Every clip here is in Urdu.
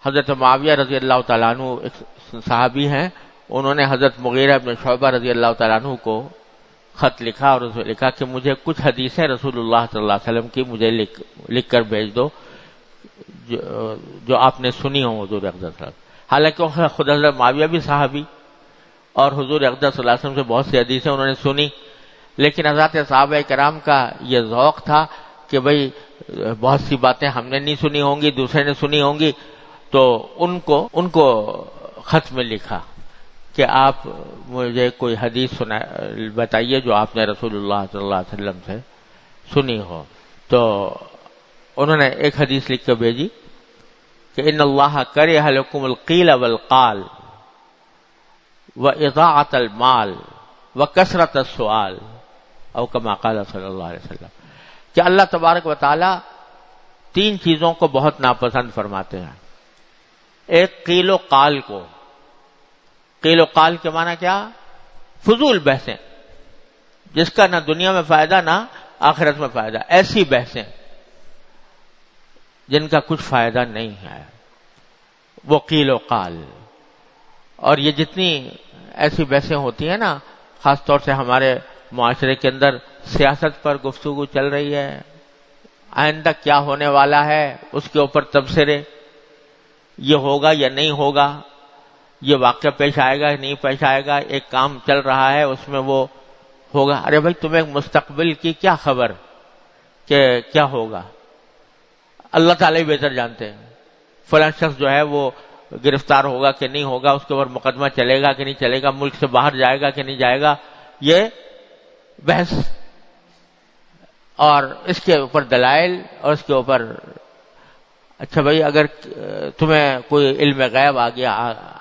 حضرت معاویہ رضی اللہ تعالیٰ عنہ ایک صحابی ہیں، انہوں نے حضرت مغیرہ بن شعبہ رضی اللہ تعالیٰ عنہ کو خط لکھا اور اسے لکھا کہ مجھے کچھ حدیثیں رسول اللہ صلی اللہ علیہ وسلم کی مجھے لکھ کر بھیج دو جو آپ نے سنی ہوں حضور اقدس صلی اللہ علیہ وسلم۔ حالانکہ خود حضرت معاویہ بھی صحابی اور حضور اقدس صلی اللہ علیہ وسلم سے بہت سی حدیثیں انہوں نے سنی، لیکن حضرات صحابہ کرام کا یہ ذوق تھا کہ بھئی بہت سی باتیں ہم نے نہیں سنی ہوں گی، دوسرے نے سنی ہوں گی، تو ان کو خط میں لکھا کہ آپ مجھے کوئی حدیث بتائیے جو آپ نے رسول اللہ صلی اللہ علیہ وسلم سے سنی ہو۔ تو انہوں نے ایک حدیث لکھ کے بھیجی کہ ان اللہ کرہ لکم القیل والقال واضاعۃ المال وکثرۃ السؤال او کما قال صلی اللہ علیہ وسلم، کہ اللہ تبارک و تعالی 3 چیزوں کو بہت ناپسند فرماتے ہیں۔ ایک قیل و قال کو، قیل و قال کے معنی کیا؟ فضول بحثیں جس کا نہ دنیا میں فائدہ نہ آخرت میں فائدہ، ایسی بحثیں جن کا کچھ فائدہ نہیں ہے، وہ قیل و قال۔ اور یہ جتنی ایسی بحثیں ہوتی ہیں نا، خاص طور سے ہمارے معاشرے کے اندر سیاست پر گفتگو چل رہی ہے، آئندہ کیا ہونے والا ہے اس کے اوپر تبصرے، یہ ہوگا یا نہیں ہوگا، یہ واقعہ پیش آئے گا یا نہیں پیش آئے گا، ایک کام چل رہا ہے اس میں وہ ہوگا۔ ارے بھائی تمہیں مستقبل کی کیا خبر کہ کیا ہوگا؟ اللہ تعالیٰ ہی بہتر جانتے ہیں۔ فلاں شخص جو ہے وہ گرفتار ہوگا کہ نہیں ہوگا، اس کے اوپر مقدمہ چلے گا کہ نہیں چلے گا، ملک سے باہر جائے گا کہ نہیں جائے گا، یہ بحث اور اس کے اوپر دلائل اور اس کے اوپر۔ اچھا بھائی اگر تمہیں کوئی علم غیب آ گیا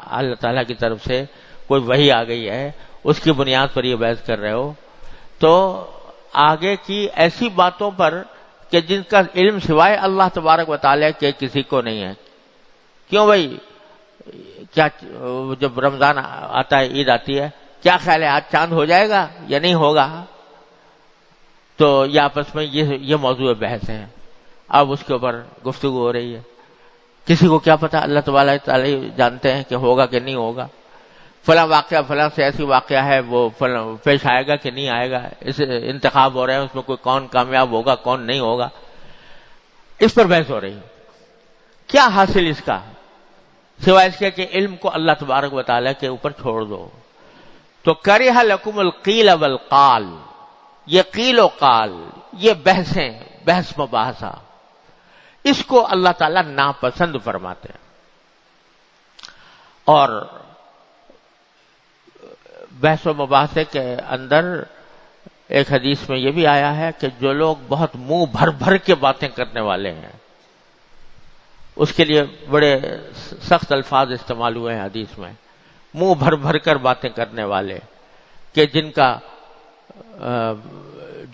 اللہ تعالیٰ کی طرف سے، کوئی وحی آ گئی ہے، اس کی بنیاد پر یہ بحث کر رہے ہو، تو آگے کی ایسی باتوں پر کہ جن کا علم سوائے اللہ تبارک و تعالیٰ کے کسی کو نہیں ہے۔ کیوں بھائی؟ کیا جب رمضان آتا ہے، عید آتی ہے، کیا خیال ہے آج چاند ہو جائے گا یا نہیں ہوگا؟ تو یہ آپس میں یہ موضوع بحث ہے، اب اس کے اوپر گفتگو ہو رہی ہے۔ کسی کو کیا پتا، اللہ تبارک تعالیٰ جانتے ہیں کہ ہوگا کہ نہیں ہوگا، فلاں واقعہ فلاں سے ایسی واقعہ ہے وہ پیش آئے گا کہ نہیں آئے گا، اس انتخاب ہو رہے ہیں، اس میں کوئی کون کامیاب ہوگا کون نہیں ہوگا، اس پر بحث ہو رہی ہے۔ کیا حاصل اس کا سوائے اس کے کہ علم کو اللہ تبارک و تعالیٰ کے اوپر چھوڑ دو۔ تو کرہ لکم القیل والقال، یہ قیل و قال، یہ بحثیں، بحث مباحثہ، اس کو اللہ تعالیٰ ناپسند فرماتے ہیں۔ اور بحث و مباحثے کے اندر ایک حدیث میں یہ بھی آیا ہے کہ جو لوگ بہت منہ بھر بھر کے باتیں کرنے والے ہیں، اس کے لیے بڑے سخت الفاظ استعمال ہوئے ہیں حدیث میں، منہ بھر بھر کر باتیں کرنے والے، کہ جن کا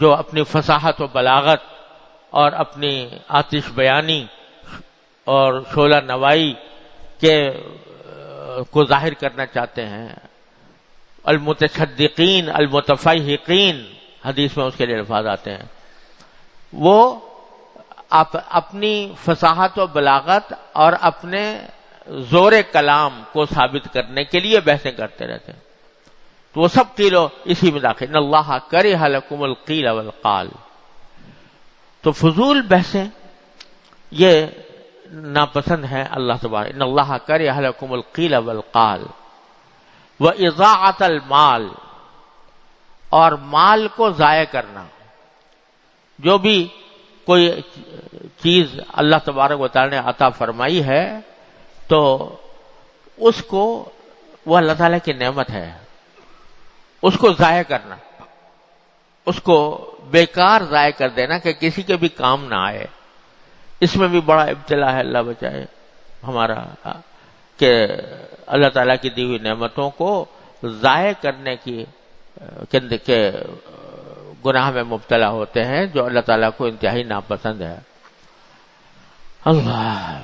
جو اپنی فصاحت و بلاغت اور اپنی آتش بیانی اور شعلہ نوائی کے کو ظاہر کرنا چاہتے ہیں، المتشدقین المتفیہقین حدیث میں اس کے لیے الفاظ آتے ہیں، وہ اپنی فصاحت و بلاغت اور اپنے زور کلام کو ثابت کرنے کے لیے بحثیں کرتے رہتے ہیں، تو وہ سب قیل اسی میں داخل۔ ان اللہ کرہ لکم القیل والقال، تو فضول بحثیں یہ ناپسند ہیں اللہ تبارک۔ ان اللہ کرہ لکم القیل والقال واضاعۃ المال، اور مال کو ضائع کرنا، جو بھی کوئی چیز اللہ تبارک و تعالی نے عطا فرمائی ہے تو اس کو، وہ اللہ تعالیٰ کی نعمت ہے، اس کو ضائع کرنا، اس کو بیکار ضائع کر دینا کہ کسی کے بھی کام نہ آئے، اس میں بھی بڑا ابتلا ہے، اللہ بچائے ہمارا، کہ اللہ تعالیٰ کی دی ہوئی نعمتوں کو ضائع کرنے کے گناہ میں مبتلا ہوتے ہیں، جو اللہ تعالیٰ کو انتہائی ناپسند ہے۔ اللہ،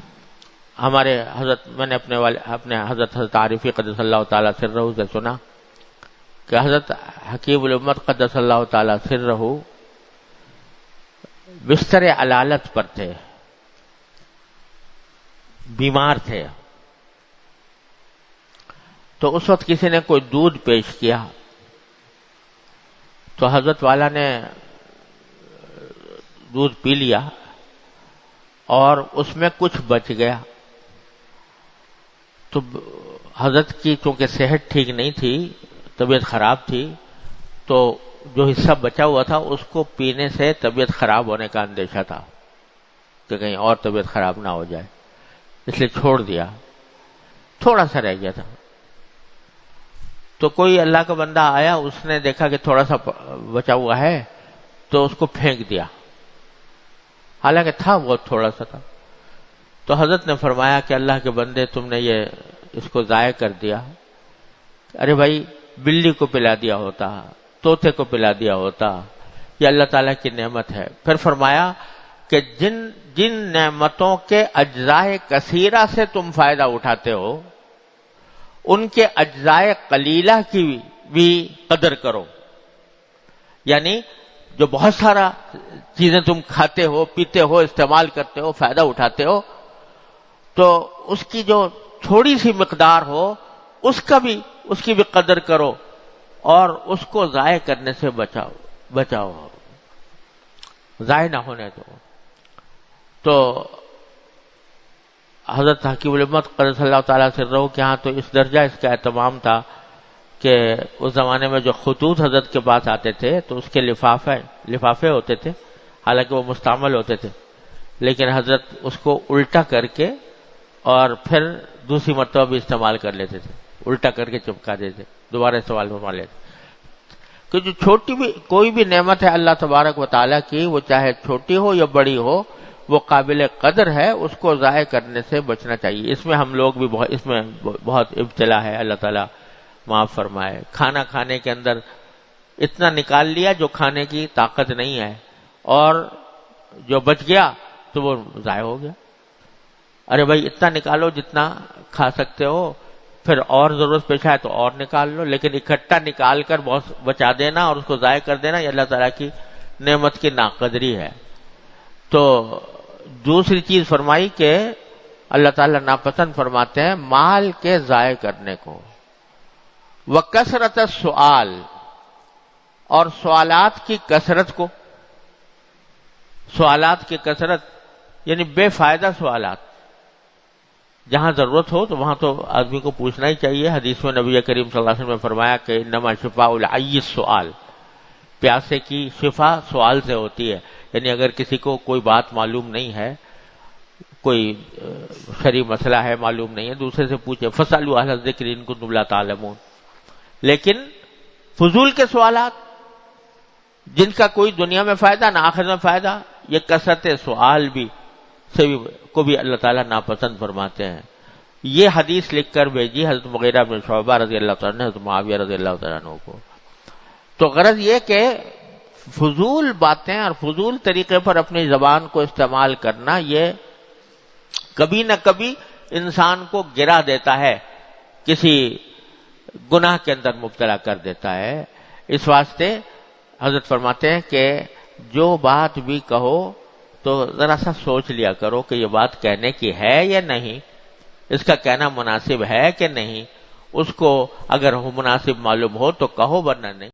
ہمارے حضرت، میں نے اپنے حضرت عارفی قدس اللہ تعالیٰ سرہ سے سنا کہ حضرت حکیم الامت قدس اللہ تعالیٰ سرہ بستر علالت پر تھے، بیمار تھے. تو اس وقت کسی نے کوئی دودھ پیش کیا تو حضرت والا نے دودھ پی لیا اور اس میں کچھ بچ گیا. تو حضرت کی چونکہ صحت ٹھیک نہیں تھی، طبیعت خراب تھی، تو جو حصہ بچا ہوا تھا اس کو پینے سے طبیعت خراب ہونے کا اندیشہ تھا کہ کہیں اور طبیعت خراب نہ ہو جائے، اس لیے چھوڑ دیا. تھوڑا سا رہ گیا تھا. تو کوئی اللہ کا بندہ آیا، اس نے دیکھا کہ تھوڑا سا بچا ہوا ہے تو اس کو پھینک دیا، حالانکہ تھا بہت تھوڑا سا تھا. تو حضرت نے فرمایا کہ اللہ کے بندے تم نے یہ اس کو ضائع کر دیا. ارے بھائی، بلی کو پلا دیا ہوتا، طوطے کو پلا دیا ہوتا، یہ اللہ تعالیٰ کی نعمت ہے. پھر فرمایا کہ جن نعمتوں کے اجزاء کثیرہ سے تم فائدہ اٹھاتے ہو ان کے اجزاء قلیلہ کی بھی قدر کرو. یعنی جو بہت سارا چیزیں تم کھاتے ہو، پیتے ہو، استعمال کرتے ہو، فائدہ اٹھاتے ہو، تو اس کی جو تھوڑی سی مقدار ہو اس کی بھی قدر کرو اور اس کو ضائع کرنے سے بچاؤ، ضائع نہ ہونے دو. تو حضرت حکیم الامت قدس اللہ تعالیٰ سرہ کے ہاں تو اس درجہ اس کا اہتمام تھا کہ اس زمانے میں جو خطوط حضرت کے پاس آتے تھے تو اس کے لفافے ہوتے تھے، حالانکہ وہ مستعمل ہوتے تھے، لیکن حضرت اس کو الٹا کر کے اور پھر دوسری مرتبہ بھی استعمال کر لیتے تھے، الٹا کر کے چپکا دیتے، دوبارہ استعمال فرما لیتے. کہ جو کوئی بھی نعمت ہے اللہ تبارک و تعالیٰ کی، وہ چاہے چھوٹی ہو یا بڑی ہو، وہ قابل قدر ہے، اس کو ضائع کرنے سے بچنا چاہیے. اس میں ہم لوگ بھی اس میں بہت ابتلا ہے، اللہ تعالیٰ معاف فرمائے. کھانا کھانے کے اندر اتنا نکال لیا جو کھانے کی طاقت نہیں ہے، اور جو بچ گیا تو وہ ضائع ہو گیا. ارے بھائی، اتنا نکالو جتنا کھا سکتے ہو، پھر اور ضرورت پیش آئے تو اور نکال لو، لیکن اکٹھا نکال کر بہت بچا دینا اور اس کو ضائع کر دینا، یہ اللہ تعالیٰ کی نعمت کی ناقدری ہے. تو دوسری چیز فرمائی کہ اللہ تعالیٰ ناپسند فرماتے ہیں مال کے ضائع کرنے کو. وَكَثْرَةَ السُّؤَالِ، اور سوالات کی کثرت کو. سوالات کی کثرت یعنی بے فائدہ سوالات. جہاں ضرورت ہو تو وہاں تو آدمی کو پوچھنا ہی چاہیے. حدیث میں نبی کریم صلی اللہ علیہ وسلم نے فرمایا کہ انما شفاء العی السؤال، پیاسے کی شفا سوال سے ہوتی ہے. یعنی اگر کسی کو کوئی بات معلوم نہیں ہے، کوئی شرعی مسئلہ ہے معلوم نہیں ہے، دوسرے سے پوچھے. فاسألوا اہل الذکر ان کنتم لا تعلمون. لیکن فضول کے سوالات جن کا کوئی دنیا میں فائدہ نہ آخرت میں فائدہ، یہ کثرت سوال کو بھی اللہ تعالیٰ ناپسند فرماتے ہیں. یہ حدیث لکھ کر بھیجی حضرت مغیرہ بن شعبہ رضی اللہ تعالیٰ نے حضرت معاویہ رضی اللہ تعالیٰ عنہ کو. تو غرض یہ کہ فضول باتیں اور فضول طریقے پر اپنی زبان کو استعمال کرنا، یہ کبھی نہ کبھی انسان کو گرا دیتا ہے، کسی گناہ کے اندر مبتلا کر دیتا ہے. اس واسطے حضرت فرماتے ہیں کہ جو بات بھی کہو تو ذرا سا سوچ لیا کرو کہ یہ بات کہنے کی ہے یا نہیں، اس کا کہنا مناسب ہے کہ نہیں. اس کو اگر مناسب معلوم ہو تو کہو، ورنہ نہیں.